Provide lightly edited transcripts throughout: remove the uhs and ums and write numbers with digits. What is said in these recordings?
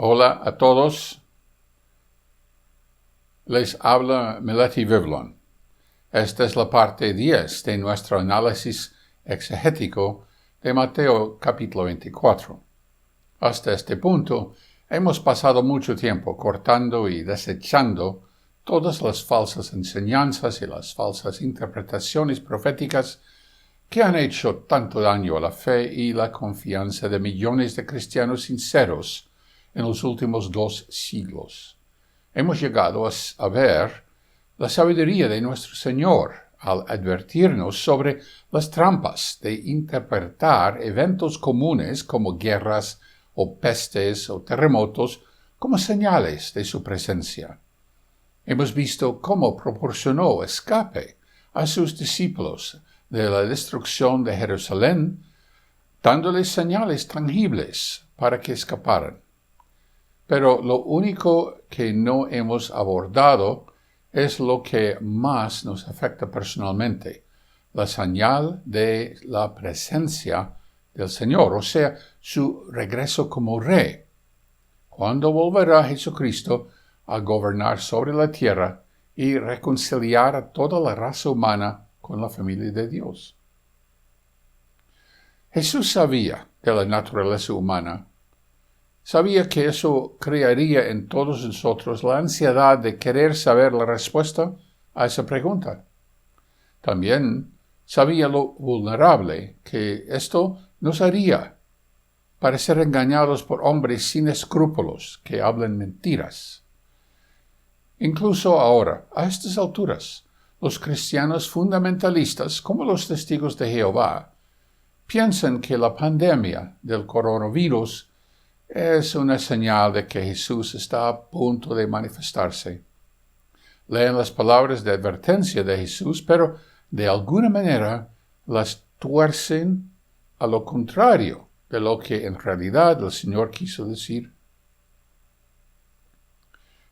Hola a todos, les habla Meleti Vivlon. Esta es la parte 10 de nuestro análisis exegético de Mateo capítulo 24. Hasta este punto, hemos pasado mucho tiempo cortando y desechando todas las falsas enseñanzas y las falsas interpretaciones proféticas que han hecho tanto daño a la fe y la confianza de millones de cristianos sinceros en los últimos 2 siglos. Hemos llegado a ver la sabiduría de nuestro Señor al advertirnos sobre las trampas de interpretar eventos comunes como guerras o pestes o terremotos como señales de su presencia. Hemos visto cómo proporcionó escape a sus discípulos de la destrucción de Jerusalén, dándoles señales tangibles para que escaparan. Pero lo único que no hemos abordado es lo que más nos afecta personalmente, la señal de la presencia del Señor, o sea, su regreso como Rey. Cuando volverá Jesucristo a gobernar sobre la tierra y reconciliar a toda la raza humana con la familia de Dios. Jesús sabía de la naturaleza humana. Sabía que eso crearía en todos nosotros la ansiedad de querer saber la respuesta a esa pregunta. También sabía lo vulnerable que esto nos haría para ser engañados por hombres sin escrúpulos que hablan mentiras. Incluso ahora, a estas alturas, los cristianos fundamentalistas, como los testigos de Jehová, piensan que la pandemia del coronavirus es una señal de que Jesús está a punto de manifestarse. Leen las palabras de advertencia de Jesús, pero de alguna manera las tuercen a lo contrario de lo que en realidad el Señor quiso decir.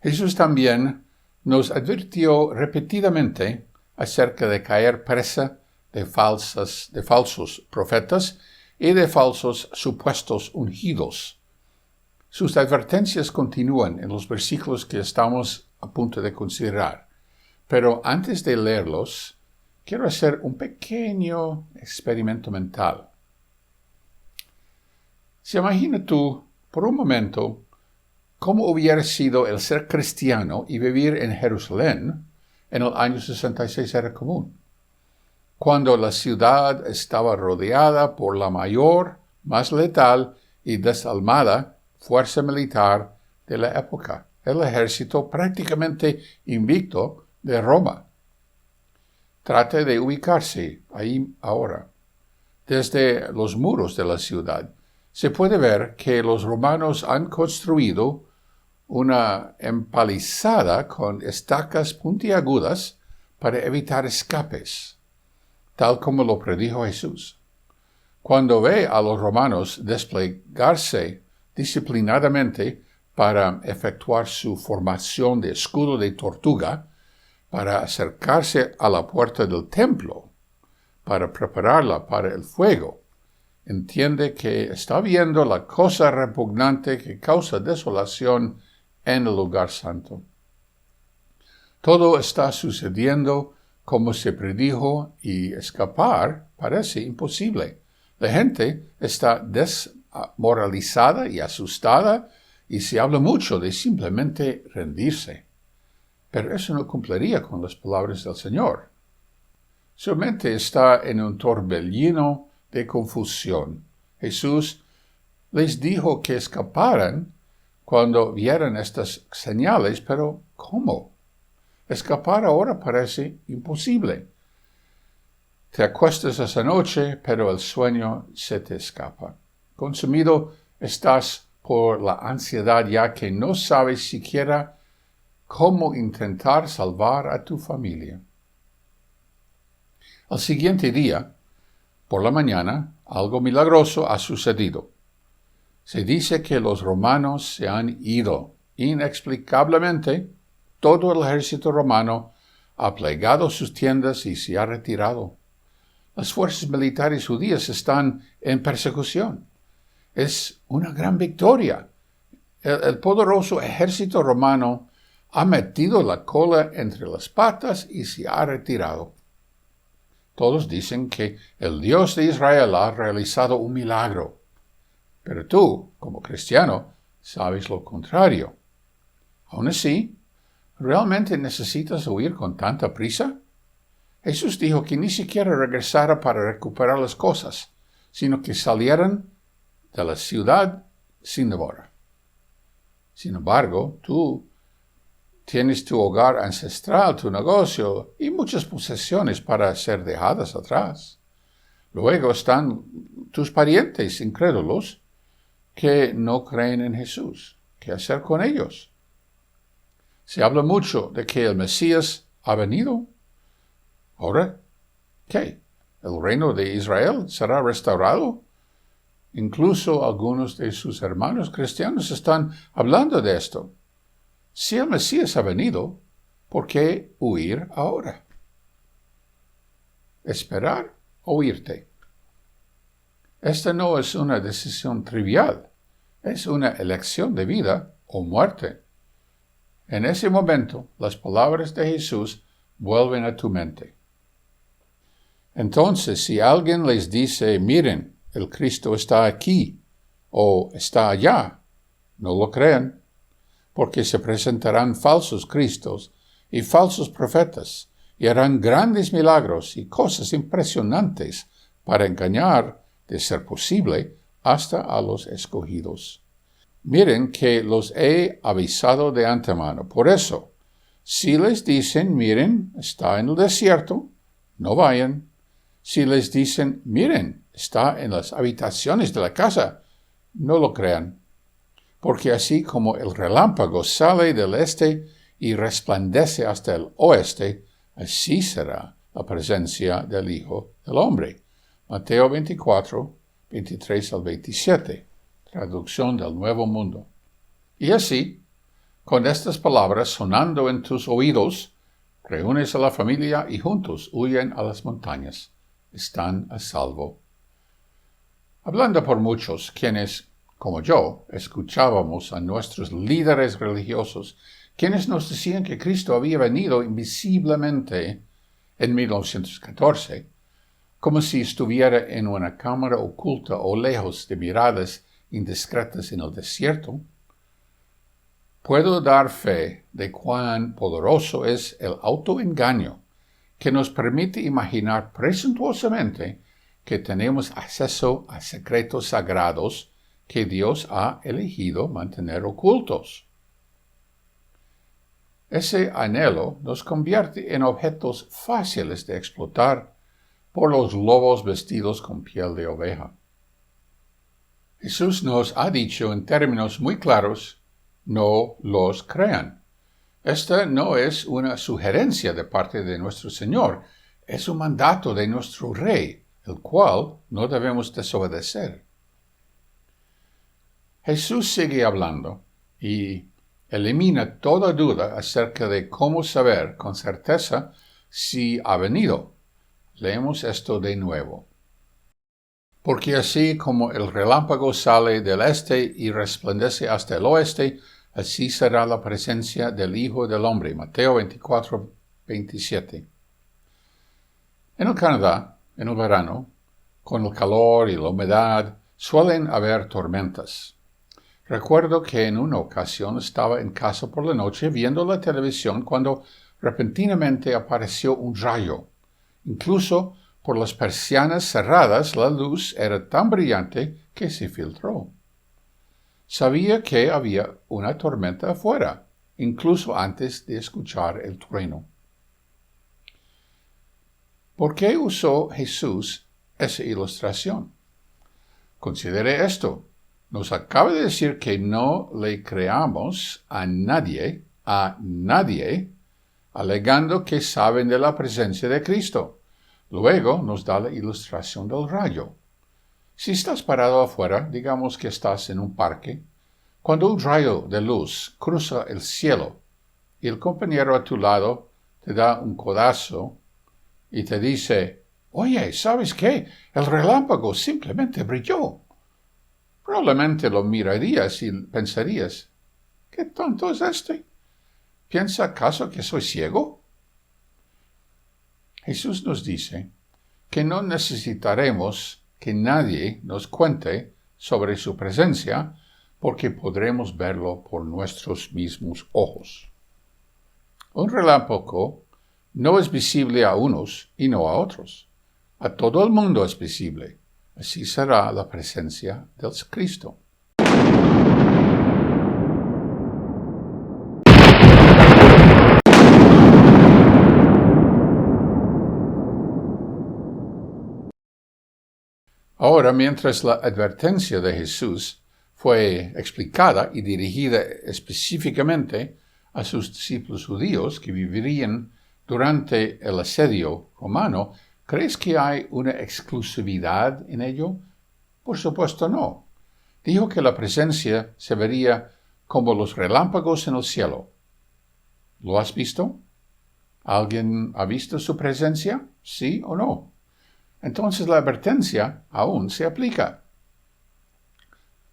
Jesús también nos advirtió repetidamente acerca de caer presa de falsos profetas y de falsos supuestos ungidos. Sus advertencias continúan en los versículos que estamos a punto de considerar, pero antes de leerlos, quiero hacer un pequeño experimento mental. Se imagina tú, por un momento, cómo hubiera sido el ser cristiano y vivir en Jerusalén en el año 66 era común, cuando la ciudad estaba rodeada por la mayor, más letal y desalmada fuerza militar de la época, el ejército prácticamente invicto de Roma. Trate de ubicarse ahí ahora. Desde los muros de la ciudad se puede ver que los romanos han construido una empalizada con estacas puntiagudas para evitar escapes, tal como lo predijo Jesús. Cuando ve a los romanos desplegarse disciplinadamente para efectuar su formación de escudo de tortuga, para acercarse a la puerta del templo, para prepararla para el fuego, entiende que está viendo la cosa repugnante que causa desolación en el lugar santo. Todo está sucediendo como se predijo y escapar parece imposible. La gente está desmoralizada y asustada y se habla mucho de simplemente rendirse. Pero eso no cumpliría con las palabras del Señor. Su mente está en un torbellino de confusión. Jesús les dijo que escaparan cuando vieran estas señales, pero ¿cómo? Escapar ahora parece imposible. Te acuestas esa noche, pero el sueño se te escapa. Consumido estás por la ansiedad, ya que no sabes siquiera cómo intentar salvar a tu familia. Al siguiente día, por la mañana, algo milagroso ha sucedido. Se dice que los romanos se han ido. Inexplicablemente, todo el ejército romano ha plegado sus tiendas y se ha retirado. Las fuerzas militares judías están en persecución. Es una gran victoria El poderoso ejército romano ha metido la cola entre las patas y se ha retirado. Todos dicen que el Dios de Israel ha realizado un milagro, pero tú, como cristiano, sabes lo contrario. Aún así, ¿realmente necesitas huir con tanta prisa? Jesús dijo que ni siquiera regresara para recuperar las cosas, sino que salieran de la ciudad sin demora. Sin embargo, tú tienes tu hogar ancestral, tu negocio y muchas posesiones para ser dejadas atrás. Luego están tus parientes incrédulos que no creen en Jesús. ¿Qué hacer con ellos? Se habla mucho de que el Mesías ha venido. Ahora, ¿qué? ¿El reino de Israel será restaurado? Incluso algunos de sus hermanos cristianos están hablando de esto. Si el Mesías ha venido, ¿por qué huir ahora? ¿Esperar o irte? Esta no es una decisión trivial, es una elección de vida o muerte. En ese momento, las palabras de Jesús vuelven a tu mente. Entonces, si alguien les dice, miren, el Cristo está aquí o está allá, no lo crean, porque se presentarán falsos cristos y falsos profetas y harán grandes milagros y cosas impresionantes para engañar, de ser posible, hasta a los escogidos. Miren que los he avisado de antemano. Por eso, si les dicen, miren, está en el desierto, no vayan. Si les dicen, miren, está en las habitaciones de la casa, no lo crean. Porque así como el relámpago sale del este y resplandece hasta el oeste, así será la presencia del Hijo del Hombre. Mateo 24, 23 al 27, traducción del Nuevo Mundo. Y así, con estas palabras sonando en tus oídos, reúnes a la familia y juntos huyen a las montañas. Están a salvo. Hablando por muchos, quienes, como yo, escuchábamos a nuestros líderes religiosos, quienes nos decían que Cristo había venido invisiblemente en 1914, como si estuviera en una cámara oculta o lejos de miradas indiscretas en el desierto, puedo dar fe de cuán poderoso es el autoengaño que nos permite imaginar presuntuosamente que tenemos acceso a secretos sagrados que Dios ha elegido mantener ocultos. Ese anhelo nos convierte en objetos fáciles de explotar por los lobos vestidos con piel de oveja. Jesús nos ha dicho en términos muy claros, no los crean. Esta no es una sugerencia de parte de nuestro Señor, es un mandato de nuestro Rey, el cual no debemos desobedecer. Jesús sigue hablando y elimina toda duda acerca de cómo saber con certeza si ha venido. Leemos esto de nuevo. Porque así como el relámpago sale del este y resplandece hasta el oeste, así será la presencia del Hijo del Hombre. Mateo 24, 27. En el Canadá, en el verano, con el calor y la humedad, suelen haber tormentas. Recuerdo que en una ocasión estaba en casa por la noche viendo la televisión cuando repentinamente apareció un rayo. Incluso por las persianas cerradas la luz era tan brillante que se filtró. Sabía que había una tormenta afuera, incluso antes de escuchar el trueno. ¿Por qué usó Jesús esa ilustración? Considere esto. Nos acaba de decir que no le creamos a nadie, alegando que saben de la presencia de Cristo. Luego nos da la ilustración del rayo. Si estás parado afuera, digamos que estás en un parque, cuando un rayo de luz cruza el cielo y el compañero a tu lado te da un codazo y te dice, oye, ¿sabes qué? El relámpago simplemente brilló. probablemente lo mirarías y pensarías, ¿qué tonto es este? ¿Piensa acaso que soy ciego? Jesús nos dice que no necesitaremos que nadie nos cuente sobre su presencia, porque podremos verlo por nuestros mismos ojos. Un relámpago no es visible a unos y no a otros. A todo el mundo es visible. Así será la presencia del Cristo. Ahora, mientras la advertencia de Jesús fue explicada y dirigida específicamente a sus discípulos judíos que vivirían durante el asedio romano, ¿crees que hay una exclusividad en ello? Por supuesto no. Dijo que la presencia se vería como los relámpagos en el cielo. ¿Lo has visto? ¿Alguien ha visto su presencia? ¿Sí o no? Entonces la advertencia aún se aplica.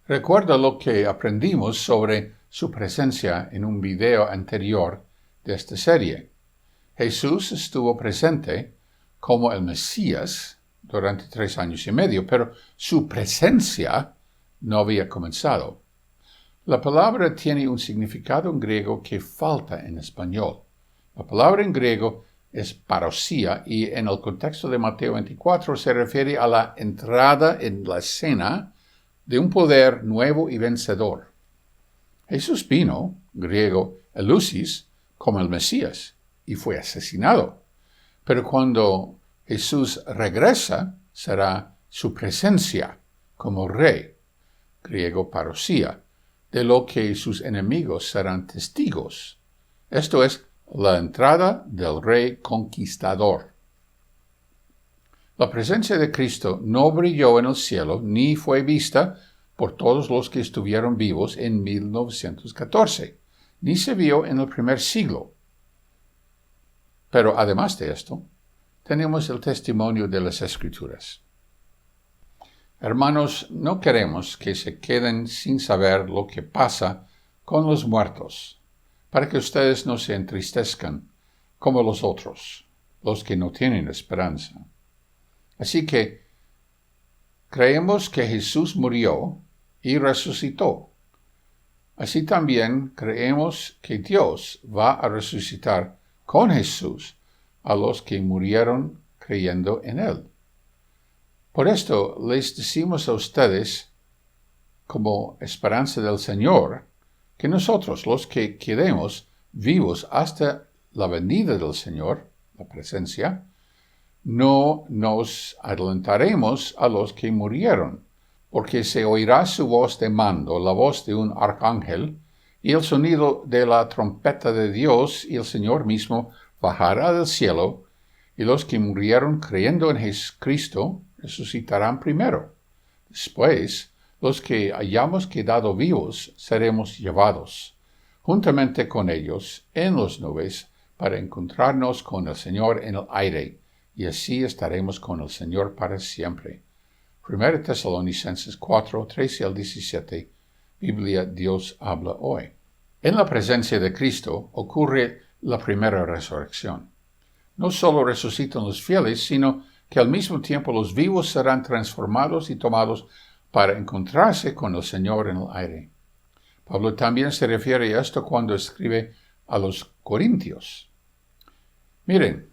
Recuerda lo que aprendimos sobre su presencia en un video anterior de esta serie. Jesús estuvo presente como el Mesías durante 3 años y medio, pero su presencia no había comenzado. La palabra tiene un significado en griego que falta en español. La palabra en griego es parosía y en el contexto de Mateo 24 se refiere a la entrada en la escena de un poder nuevo y vencedor. Jesús vino, griego elusis, como el Mesías y fue asesinado. Pero cuando Jesús regresa, será su presencia como rey, griego parosía, de lo que sus enemigos serán testigos. Esto es la entrada del rey conquistador. La presencia de Cristo no brilló en el cielo ni fue vista por todos los que estuvieron vivos en 1914, ni se vio en el primer siglo. Pero además de esto, tenemos el testimonio de las Escrituras. Hermanos, no queremos que se queden sin saber lo que pasa con los muertos, para que ustedes no se entristezcan como los otros, los que no tienen esperanza. Así que creemos que Jesús murió y resucitó. Así también creemos que Dios va a resucitar con Jesús a los que murieron creyendo en Él. Por esto les decimos a ustedes, como esperanza del Señor, que nosotros, los que quedemos vivos hasta la venida del Señor, la presencia, no nos adelantaremos a los que murieron, porque se oirá su voz de mando, la voz de un arcángel, y el sonido de la trompeta de Dios, y el Señor mismo bajará del cielo, y los que murieron creyendo en Jesucristo resucitarán primero. Después, los que hayamos quedado vivos seremos llevados, juntamente con ellos, en las nubes, para encontrarnos con el Señor en el aire, y así estaremos con el Señor para siempre. 1 Tesalonicenses 4, 13 al 17, Biblia Dios habla hoy. En la presencia de Cristo ocurre la primera resurrección. No solo resucitan los fieles, sino que al mismo tiempo los vivos serán transformados y tomados para encontrarse con el Señor en el aire. Pablo también se refiere a esto cuando escribe a los Corintios. Miren,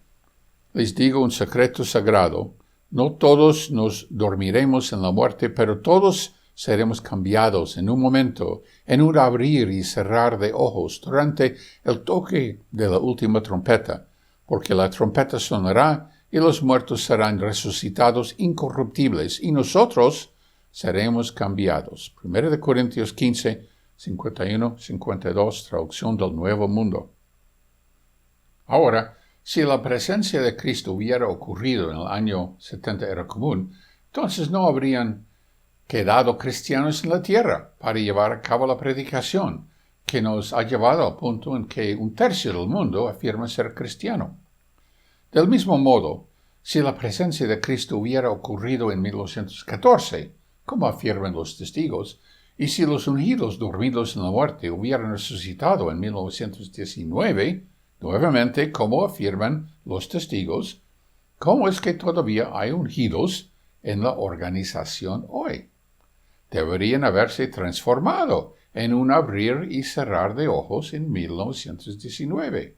les digo un secreto sagrado, no todos nos dormiremos en la muerte, pero todos seremos cambiados en un momento, en un abrir y cerrar de ojos, durante el toque de la última trompeta, porque la trompeta sonará y los muertos serán resucitados incorruptibles, y nosotros seremos cambiados. 1 Corintios 15, 51, 52, traducción del Nuevo Mundo. Ahora, si la presencia de Cristo hubiera ocurrido en el año 70 era común, entonces no habrían quedado cristianos en la tierra para llevar a cabo la predicación, que nos ha llevado al punto en que 1/3 del mundo afirma ser cristiano. Del mismo modo, si la presencia de Cristo hubiera ocurrido en 1914, como afirman los testigos, y si los ungidos dormidos en la muerte hubieran resucitado en 1919, nuevamente, como afirman los testigos, ¿cómo es que todavía hay ungidos en la organización hoy? Deberían haberse transformado en un abrir y cerrar de ojos en 1919.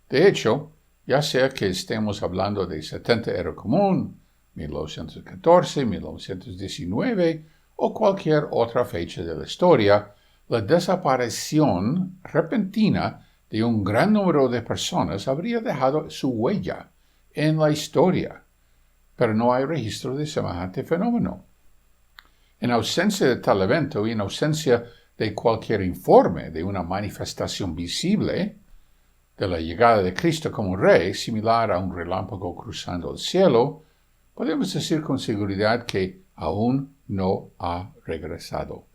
De hecho, ya sea que estemos hablando de 70 era común, 1914, 1919 o cualquier otra fecha de la historia, la desaparición repentina de un gran número de personas habría dejado su huella en la historia, pero no hay registro de semejante fenómeno. En ausencia de tal evento y en ausencia de cualquier informe de una manifestación visible de la llegada de Cristo como Rey, similar a un relámpago cruzando el cielo, podemos decir con seguridad que aún no ha regresado.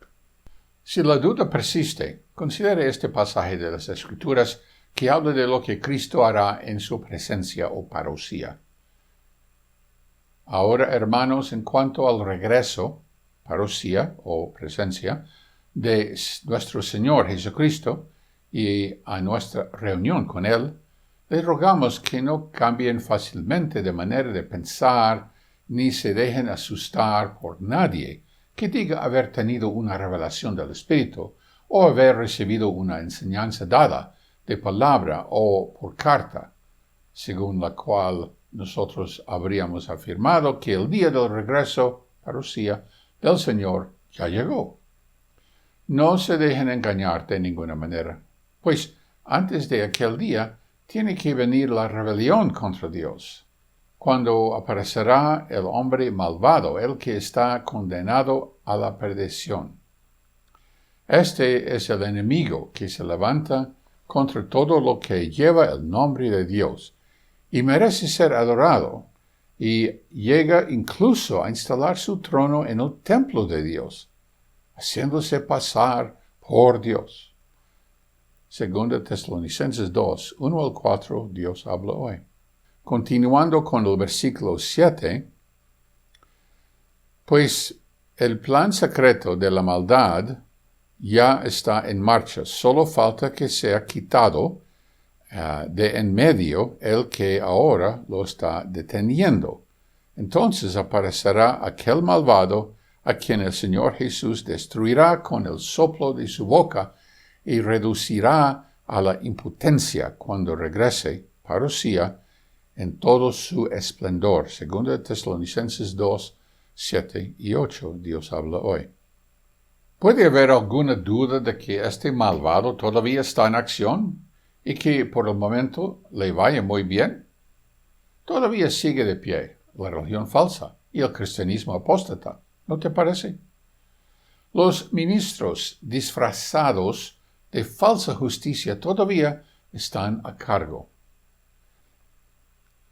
Si la duda persiste, considere este pasaje de las Escrituras que habla de lo que Cristo hará en su presencia o parusía. Ahora, hermanos, en cuanto al regreso, parusía o presencia, de nuestro Señor Jesucristo y a nuestra reunión con Él, les rogamos que no cambien fácilmente de manera de pensar ni se dejen asustar por nadie que diga haber tenido una revelación del Espíritu o haber recibido una enseñanza dada de palabra o por carta, según la cual nosotros habríamos afirmado que el día del regreso, parusía, del Señor ya llegó. No se dejen engañar de ninguna manera, pues antes de aquel día tiene que venir la rebelión contra Dios, cuando aparecerá el hombre malvado, el que está condenado a la perdición. Este es el enemigo que se levanta contra todo lo que lleva el nombre de Dios y merece ser adorado, y llega incluso a instalar su trono en el templo de Dios, haciéndose pasar por Dios. Segunda Tesalonicenses 2, 1 al 4, Dios habla hoy. Continuando con el versículo 7, pues el plan secreto de la maldad ya está en marcha, solo falta que sea quitado de en medio el que ahora lo está deteniendo. Entonces aparecerá aquel malvado a quien el Señor Jesús destruirá con el soplo de su boca y reducirá a la impotencia cuando regrese, parusía, en todo su esplendor. Segunda Tesalonicenses 2, 7 y 8, Dios habla hoy. ¿Puede haber alguna duda de que este malvado todavía está en acción y que por el momento le vaya muy bien? Todavía sigue de pie la religión falsa y el cristianismo apóstata, ¿no te parece? Los ministros disfrazados de falsa justicia todavía están a cargo.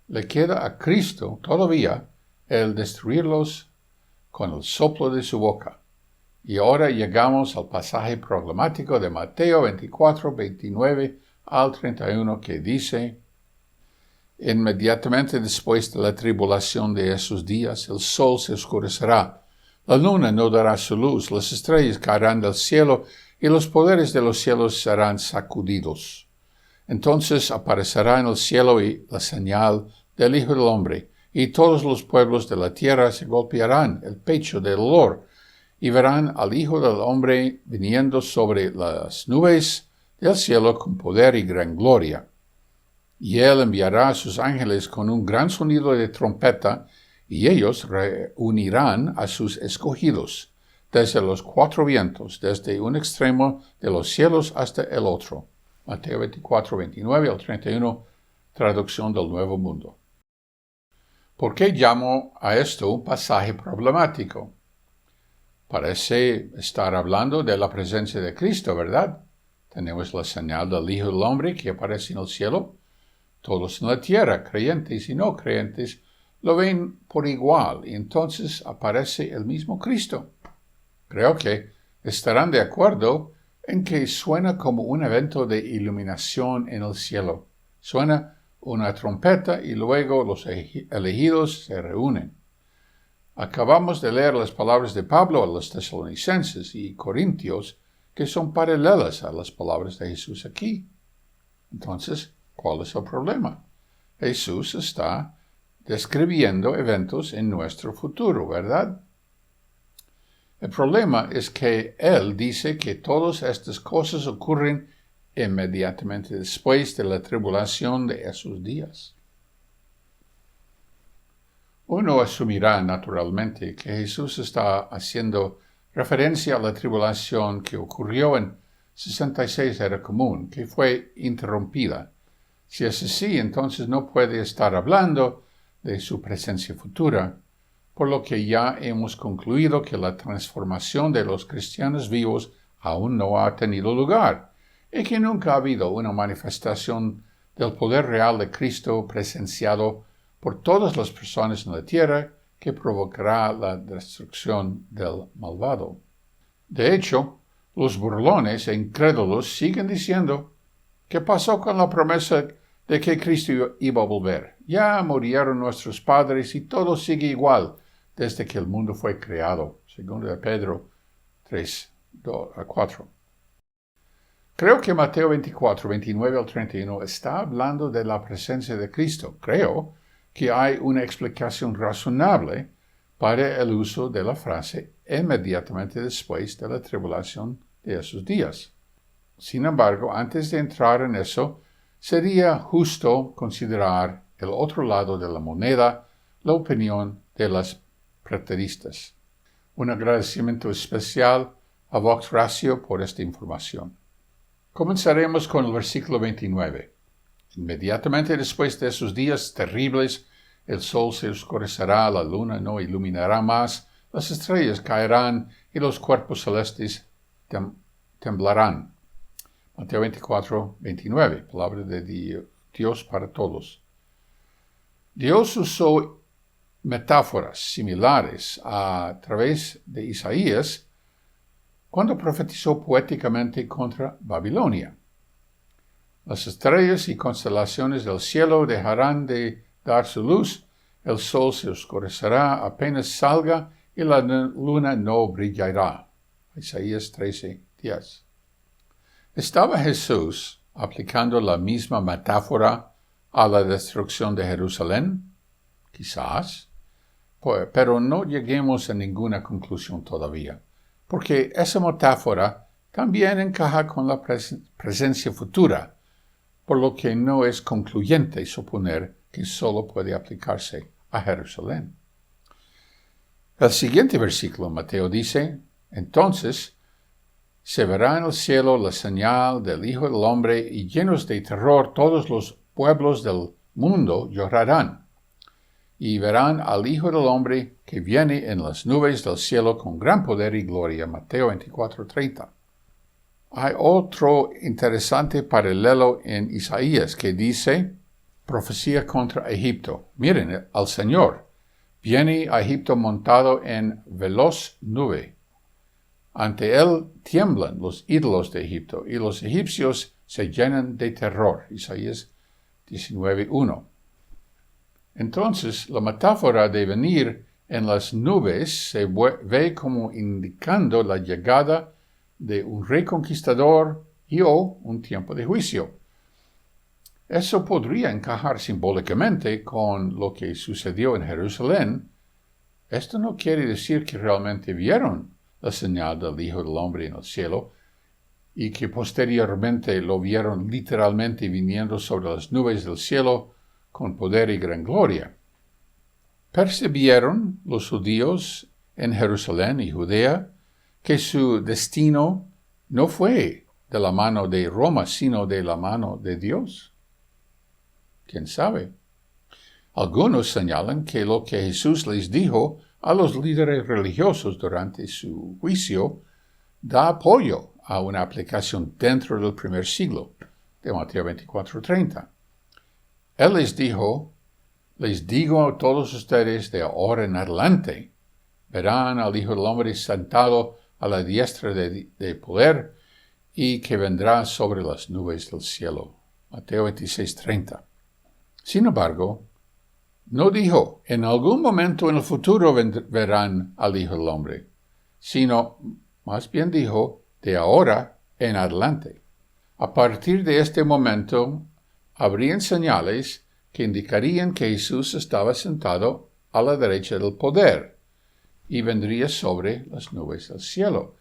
Le queda a Cristo todavía el destruirlos con el soplo de su boca. Y ahora llegamos al pasaje problemático de Mateo 24, 29 al 31 que dice: Inmediatamente después de la tribulación de esos días, el sol se oscurecerá, la luna no dará su luz, las estrellas caerán del cielo y los poderes de los cielos serán sacudidos. Entonces aparecerá en el cielo la señal del Hijo del Hombre, y todos los pueblos de la tierra se golpearán el pecho de dolor, y verán al Hijo del Hombre viniendo sobre las nubes del cielo con poder y gran gloria. Y él enviará a sus ángeles con un gran sonido de trompeta, y ellos reunirán a sus escogidos desde los cuatro vientos, desde un extremo de los cielos hasta el otro. Mateo 24, 29 al 31, traducción del Nuevo Mundo. ¿Por qué llamo a esto un pasaje problemático? Parece estar hablando de la presencia de Cristo, ¿verdad? Tenemos la señal del Hijo del Hombre que aparece en el cielo. Todos en la tierra, creyentes y no creyentes, lo ven por igual y entonces aparece el mismo Cristo. Creo que estarán de acuerdo en que suena como un evento de iluminación en el cielo. Suena una trompeta y luego los elegidos se reúnen. Acabamos de leer las palabras de Pablo a los tesalonicenses y corintios que son paralelas a las palabras de Jesús aquí. Entonces, ¿cuál es el problema? Jesús está describiendo eventos en nuestro futuro, ¿verdad? El problema es que Él dice que todas estas cosas ocurren inmediatamente después de la tribulación de esos días. Uno asumirá naturalmente que Jesús está haciendo referencia a la tribulación que ocurrió en 66 Era Común, que fue interrumpida. Si es así, entonces no puede estar hablando de su presencia futura, por lo que ya hemos concluido que la transformación de los cristianos vivos aún no ha tenido lugar, y que nunca ha habido una manifestación del poder real de Cristo presenciado por todas las personas en la tierra que provocará la destrucción del malvado. De hecho, los burlones e incrédulos siguen diciendo: ¿qué pasó con la promesa de que Cristo iba a volver? Ya murieron nuestros padres y todo sigue igual desde que el mundo fue creado. 2 Pedro 3:4. Creo que Mateo 24, 29 al 31 está hablando de la presencia de Cristo. Creo que hay una explicación razonable para el uso de la frase inmediatamente después de la tribulación de esos días. Sin embargo, antes de entrar en eso, sería justo considerar el otro lado de la moneda, la opinión de las preteristas. Un agradecimiento especial a Vox Ratio por esta información. Comenzaremos con el versículo 29. Inmediatamente después de esos días terribles, el sol se oscurecerá, la luna no iluminará más, las estrellas caerán y los cuerpos celestes temblarán. Mateo 24, 29, palabra de Dios para todos. Dios usó metáforas similares a través de Isaías cuando profetizó poéticamente contra Babilonia. Las estrellas y constelaciones del cielo dejarán de dar su luz, el sol se oscurecerá apenas salga y la luna no brillará. Isaías 13:10. ¿Estaba Jesús aplicando la misma metáfora a la destrucción de Jerusalén? Quizás, pero no lleguemos a ninguna conclusión todavía, porque esa metáfora también encaja con la presencia futura, por lo que no es concluyente suponer que solo puede aplicarse a Jerusalén. El siguiente versículo, Mateo dice: entonces se verá en el cielo la señal del Hijo del Hombre, y llenos de terror todos los pueblos del mundo llorarán, y verán al Hijo del Hombre que viene en las nubes del cielo con gran poder y gloria. Mateo 24:30. Hay otro interesante paralelo en Isaías que dice: profecía contra Egipto. Miren, al Señor viene a Egipto montado en veloz nube. Ante él tiemblan los ídolos de Egipto, y los egipcios se llenan de terror. Isaías 19:1. Entonces, la metáfora de venir en las nubes se ve como indicando la llegada de un rey conquistador o un tiempo de juicio. Eso podría encajar simbólicamente con lo que sucedió en Jerusalén. Esto no quiere decir que realmente vieron la señal del Hijo del Hombre en el cielo y que posteriormente lo vieron literalmente viniendo sobre las nubes del cielo con poder y gran gloria. Percibieron los judíos en Jerusalén y Judea que su destino no fue de la mano de Roma, sino de la mano de Dios. ¿Quién sabe? Algunos señalan que lo que Jesús les dijo a los líderes religiosos durante su juicio da apoyo a una aplicación dentro del primer siglo, de Mateo 24:30. Él les dijo: les digo a todos ustedes, de ahora en adelante verán al Hijo del Hombre sentado a la diestra de poder, y que vendrá sobre las nubes del cielo. Mateo 26:30. Sin embargo, No dijo, en algún momento en el futuro verán al Hijo del Hombre, sino más bien dijo, de ahora en adelante. A partir de este momento, habrían señales que indicarían que Jesús estaba sentado a la derecha del poder y vendría sobre las nubes del cielo.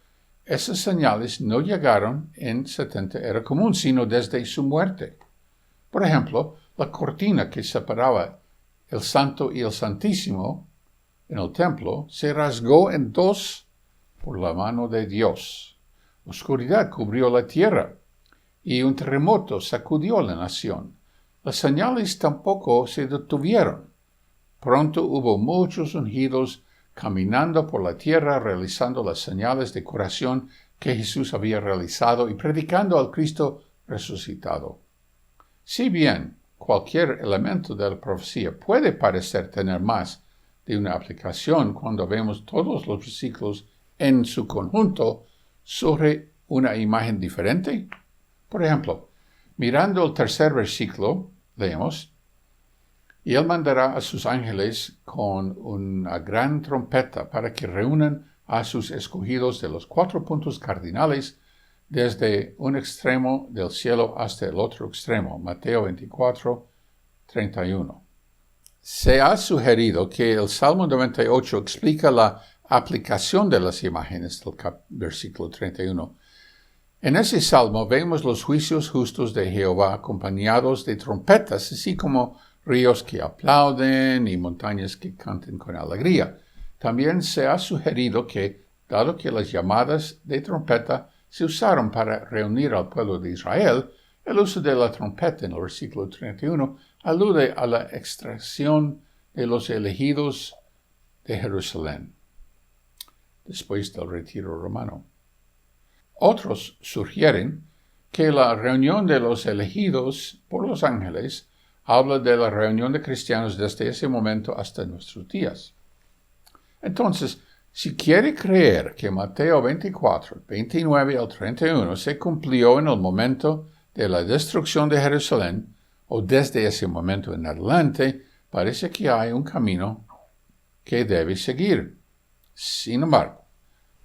Esas señales no llegaron en 70 Era Común, sino desde su muerte. Por ejemplo, la cortina que separaba el Santo y el Santísimo en el templo se rasgó en dos por la mano de Dios. Oscuridad cubrió la tierra y un terremoto sacudió la nación. Las señales tampoco se detuvieron. Pronto hubo muchos ungidos caminando por la tierra, realizando las señales de curación que Jesús había realizado y predicando al Cristo resucitado. Si bien cualquier elemento de la profecía puede parecer tener más de una aplicación cuando vemos todos los versículos en su conjunto, ¿surge una imagen diferente? Por ejemplo, mirando el tercer versículo, leemos, y él mandará a sus ángeles con una gran trompeta para que reúnan a sus escogidos de los 4 puntos cardinales desde un extremo del cielo hasta el otro extremo. Mateo 24, 31. Se ha sugerido que el Salmo 98 explica la aplicación de las imágenes del versículo 31. En ese salmo vemos los juicios justos de Jehová acompañados de trompetas, así como ríos que aplauden y montañas que canten con alegría. También se ha sugerido que, dado que las llamadas de trompeta se usaron para reunir al pueblo de Israel, el uso de la trompeta en el versículo 31 alude a la extracción de los elegidos de Jerusalén después del retiro romano. Otros sugieren que la reunión de los elegidos por los ángeles habla de la reunión de cristianos desde ese momento hasta nuestros días. Entonces, si quiere creer que Mateo 24, 29 al 31 se cumplió en el momento de la destrucción de Jerusalén, o desde ese momento en adelante, parece que hay un camino que debe seguir. Sin embargo,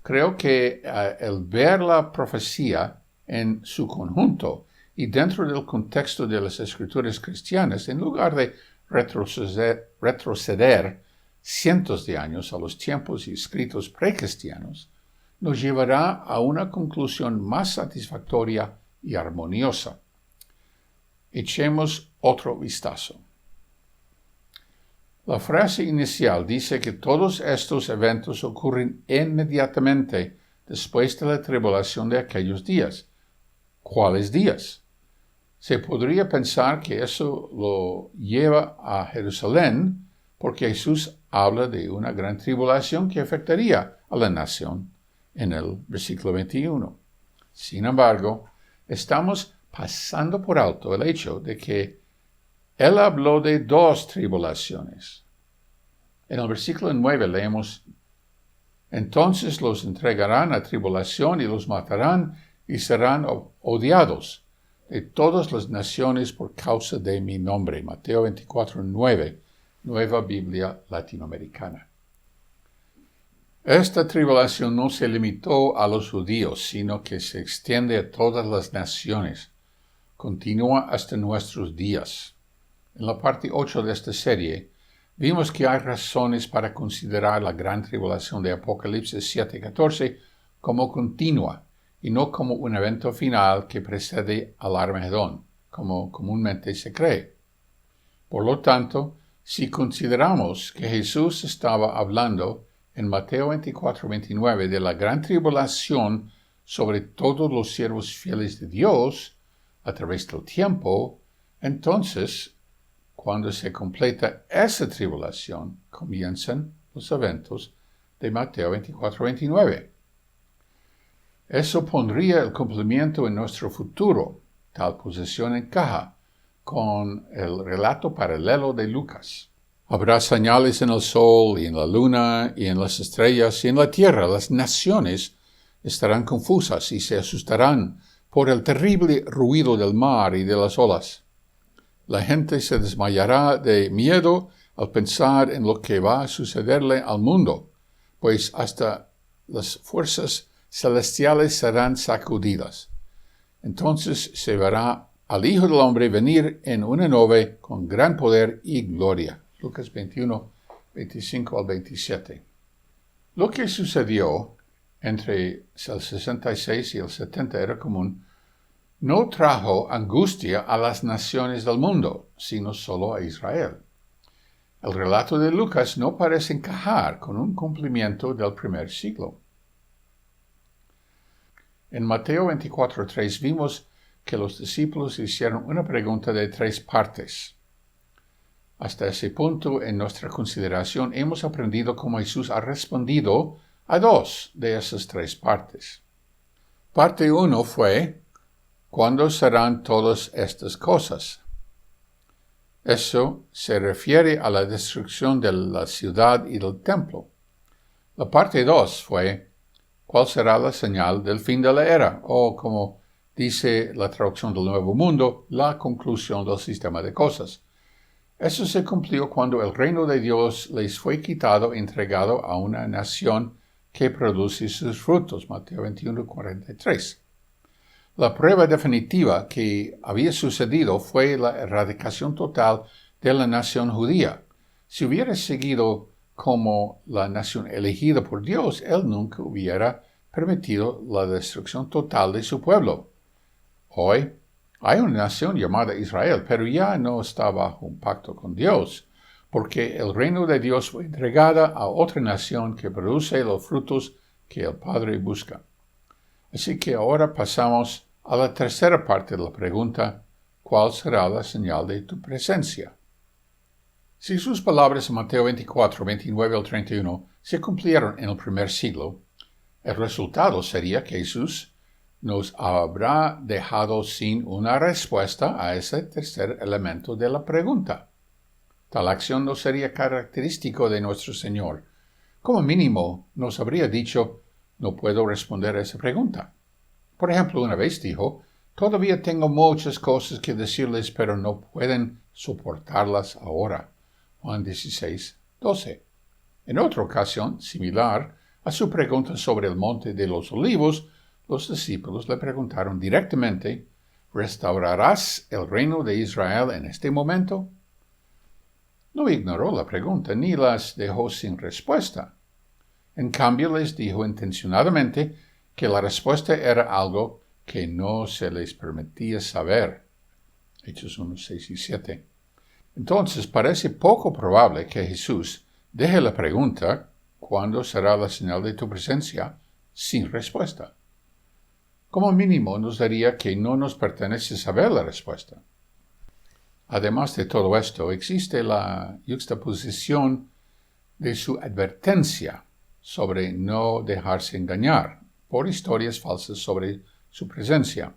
creo que el ver la profecía en su conjunto y dentro del contexto de las escrituras cristianas, en lugar de retroceder cientos de años a los tiempos y escritos precristianos, nos llevará a una conclusión más satisfactoria y armoniosa. Echemos otro vistazo. La frase inicial dice que todos estos eventos ocurren inmediatamente después de la tribulación de aquellos días. ¿Cuáles días? Se podría pensar que eso lo lleva a Jerusalén porque Jesús habla de una gran tribulación que afectaría a la nación en el versículo 21. Sin embargo, estamos pasando por alto el hecho de que él habló de 2 tribulaciones. En el versículo 9 leemos, entonces los entregarán a tribulación y los matarán y serán odiados de todas las naciones por causa de mi nombre. Mateo 24, 9, Nueva Biblia Latinoamericana. Esta tribulación no se limitó a los judíos, sino que se extiende a todas las naciones. Continúa hasta nuestros días. En la parte 8 de esta serie, vimos que hay razones para considerar la gran tribulación de Apocalipsis 7:14 como continua y no como un evento final que precede al Armagedón, como comúnmente se cree. Por lo tanto, si consideramos que Jesús estaba hablando en Mateo 24:29 de la gran tribulación sobre todos los siervos fieles de Dios a través del tiempo, entonces, cuando se completa esa tribulación, comienzan los eventos de Mateo 24:29. Eso pondría el cumplimiento en nuestro futuro. Tal posición encaja con el relato paralelo de Lucas. Habrá señales en el sol y en la luna y en las estrellas y en la tierra. Las naciones estarán confusas y se asustarán por el terrible ruido del mar y de las olas. La gente se desmayará de miedo al pensar en lo que va a sucederle al mundo, pues hasta las fuerzas celestiales serán sacudidas. Entonces se verá al Hijo del Hombre venir en una nube con gran poder y gloria. Lucas 21, 25 al 27. Lo que sucedió entre el 66 y el 70 era común, no trajo angustia a las naciones del mundo, sino solo a Israel. El relato de Lucas no parece encajar con un cumplimiento del primer siglo. En Mateo 24:3 vimos que los discípulos hicieron una pregunta de 3 partes. Hasta ese punto en nuestra consideración hemos aprendido cómo Jesús ha respondido a 2 de esas 3 partes. Parte 1 fue: ¿cuándo serán todas estas cosas? Eso se refiere a la destrucción de la ciudad y del templo. La parte 2 fue: ¿cuál será la señal del fin de la era? O, como dice la traducción del Nuevo Mundo, la conclusión del sistema de cosas. Eso se cumplió cuando el reino de Dios les fue quitado y entregado a una nación que produce sus frutos. Mateo 21:43. La prueba definitiva que había sucedido fue la erradicación total de la nación judía. Si hubiera seguido como la nación elegida por Dios, Él nunca hubiera permitido la destrucción total de su pueblo. Hoy hay una nación llamada Israel, pero ya no está bajo un pacto con Dios, porque el reino de Dios fue entregado a otra nación que produce los frutos que el Padre busca. Así que ahora pasamos a la tercera parte de la pregunta: ¿cuál será la señal de tu presencia? Si sus palabras en Mateo 24, 29 al 31 se cumplieron en el primer siglo, el resultado sería que Jesús nos habrá dejado sin una respuesta a ese tercer elemento de la pregunta. Tal acción no sería característico de nuestro Señor. Como mínimo, nos habría dicho: no puedo responder a esa pregunta. Por ejemplo, una vez dijo: todavía tengo muchas cosas que decirles, pero no pueden soportarlas ahora. Juan 16, 12. En otra ocasión, similar a su pregunta sobre el monte de los olivos, los discípulos le preguntaron directamente: ¿restaurarás el reino de Israel en este momento? No ignoró la pregunta ni las dejó sin respuesta. En cambio, les dijo intencionadamente que la respuesta era algo que no se les permitía saber. Hechos 1, 6 y 7. Entonces parece poco probable que Jesús deje la pregunta: ¿cuándo será la señal de tu presencia?, sin respuesta. Como mínimo nos daría que no nos pertenece saber la respuesta. Además de todo esto, existe la yuxtaposición de su advertencia sobre no dejarse engañar por historias falsas sobre su presencia.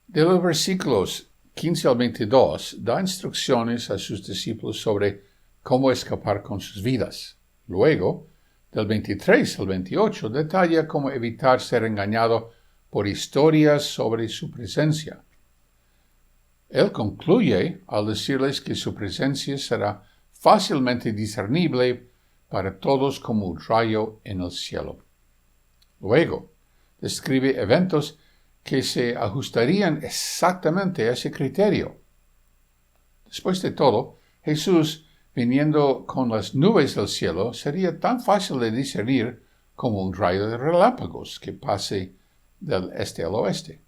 De los versículos 15 al 22 da instrucciones a sus discípulos sobre cómo escapar con sus vidas. Luego, del 23 al 28, detalla cómo evitar ser engañado por historias sobre su presencia. Él concluye al decirles que su presencia será fácilmente discernible para todos como un rayo en el cielo. Luego, describe eventos que se ajustarían exactamente a ese criterio. Después de todo, Jesús, viniendo con las nubes del cielo, sería tan fácil de discernir como un rayo de relámpagos que pase del este al oeste.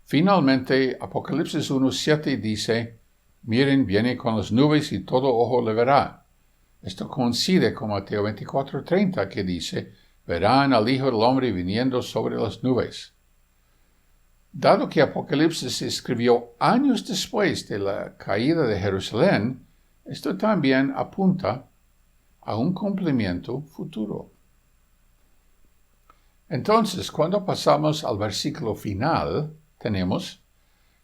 Finalmente, Apocalipsis 1:7 dice: miren, viene con las nubes y todo ojo le verá. Esto coincide con Mateo 24:30, que dice: verán al Hijo del Hombre viniendo sobre las nubes. Dado que Apocalipsis se escribió años después de la caída de Jerusalén, esto también apunta a un cumplimiento futuro. Entonces, cuando pasamos al versículo final, tenemos: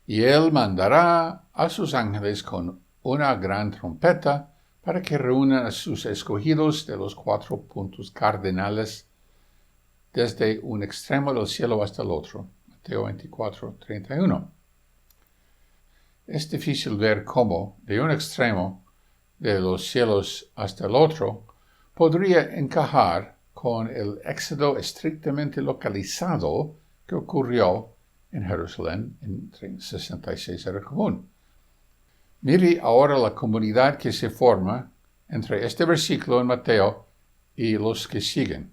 y Él mandará a sus ángeles con una gran trompeta para que reúnan a sus escogidos de los 4 puntos cardinales desde un extremo del cielo hasta el otro. Mateo 24, 31. es difícil ver cómo, de un extremo de los cielos hasta el otro, podría encajar con el éxodo estrictamente localizado que ocurrió en Jerusalén en 66 era común. Mire ahora la comunidad que se forma entre este versículo en Mateo y los que siguen.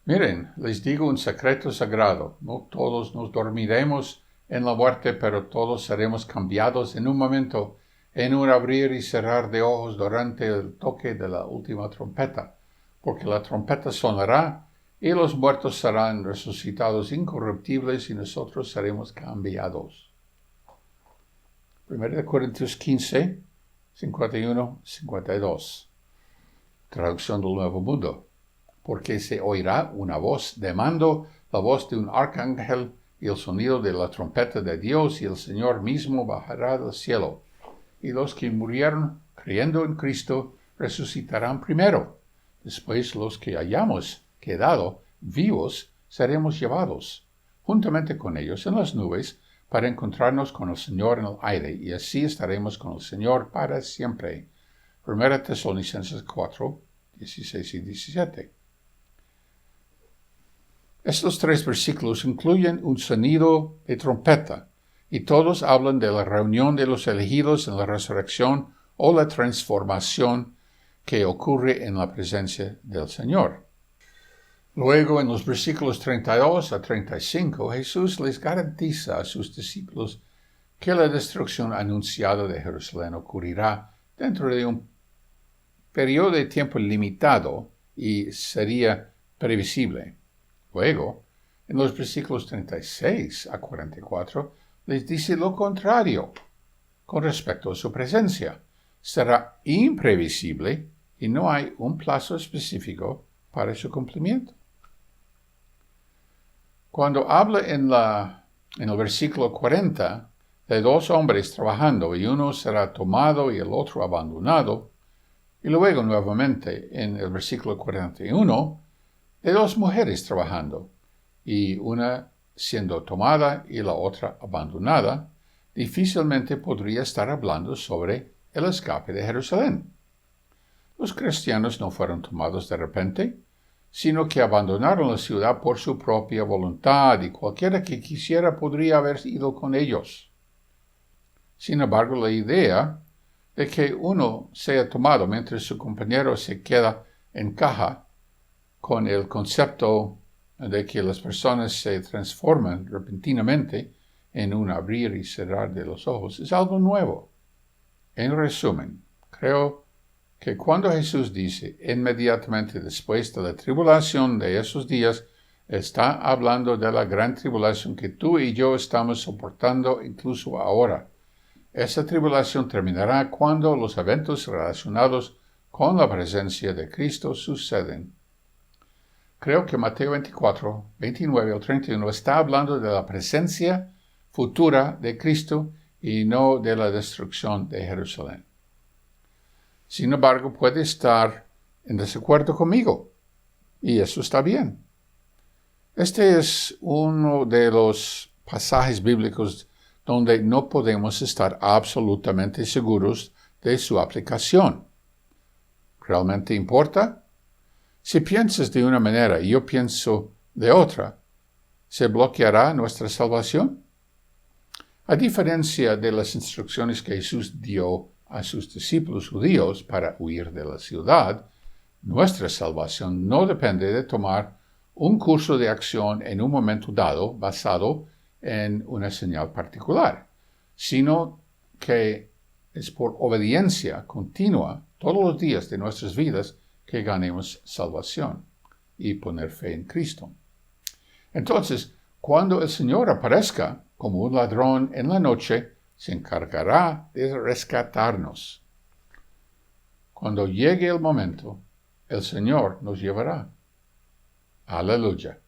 Miren, les digo un secreto sagrado, no todos nos dormiremos en la muerte, pero todos seremos cambiados en un momento, en un abrir y cerrar de ojos durante el toque de la última trompeta, porque la trompeta sonará y los muertos serán resucitados incorruptibles y nosotros seremos cambiados. 1 Corintios 15, 51-52. Traducción del Nuevo Mundo. Porque se oirá una voz de mando, la voz de un arcángel y el sonido de la trompeta de Dios, y el Señor mismo bajará del cielo. Y los que murieron creyendo en Cristo resucitarán primero. Después los que hayamos quedado vivos seremos llevados juntamente con ellos en las nubes para encontrarnos con el Señor en el aire, y así estaremos con el Señor para siempre. 1 Tesalonicenses 4, 16 y 17. Estos tres versículos incluyen un sonido de trompeta, y todos hablan de la reunión de los elegidos en la resurrección o la transformación que ocurre en la presencia del Señor. Luego, en los versículos 32 a 35, Jesús les garantiza a sus discípulos que la destrucción anunciada de Jerusalén ocurrirá dentro de un periodo de tiempo limitado y sería previsible. Luego, en los versículos 36 a 44, les dice lo contrario con respecto a su presencia. Será imprevisible y no hay un plazo específico para su cumplimiento. Cuando habla en el versículo 40 de dos hombres trabajando y uno será tomado y el otro abandonado, y luego nuevamente en el versículo 41 de dos mujeres trabajando y una siendo tomada y la otra abandonada, difícilmente podría estar hablando sobre el escape de Jerusalén. Los cristianos no fueron tomados de repente, sino que abandonaron la ciudad por su propia voluntad, y cualquiera que quisiera podría haber ido con ellos. Sin embargo, la idea de que uno sea tomado mientras su compañero se queda encaja con el concepto de que las personas se transforman repentinamente en un abrir y cerrar de los ojos es algo nuevo. En resumen, creo que cuando Jesús dice inmediatamente después de la tribulación de esos días, está hablando de la gran tribulación que tú y yo estamos soportando incluso ahora. Esa tribulación terminará cuando los eventos relacionados con la presencia de Cristo suceden. Creo que Mateo 24, 29 al 31 está hablando de la presencia futura de Cristo y no de la destrucción de Jerusalén. Sin embargo, puede estar en desacuerdo conmigo, y eso está bien. Este es uno de los pasajes bíblicos donde no podemos estar absolutamente seguros de su aplicación. ¿Realmente importa? Si piensas de una manera y yo pienso de otra, ¿se bloqueará nuestra salvación? A diferencia de las instrucciones que Jesús dio a sus discípulos judíos para huir de la ciudad, nuestra salvación no depende de tomar un curso de acción en un momento dado basado en una señal particular, sino que es por obediencia continua todos los días de nuestras vidas que ganemos salvación y poner fe en Cristo. Entonces, cuando el Señor aparezca como un ladrón en la noche, se encargará de rescatarnos. Cuando llegue el momento, el Señor nos llevará. Aleluya.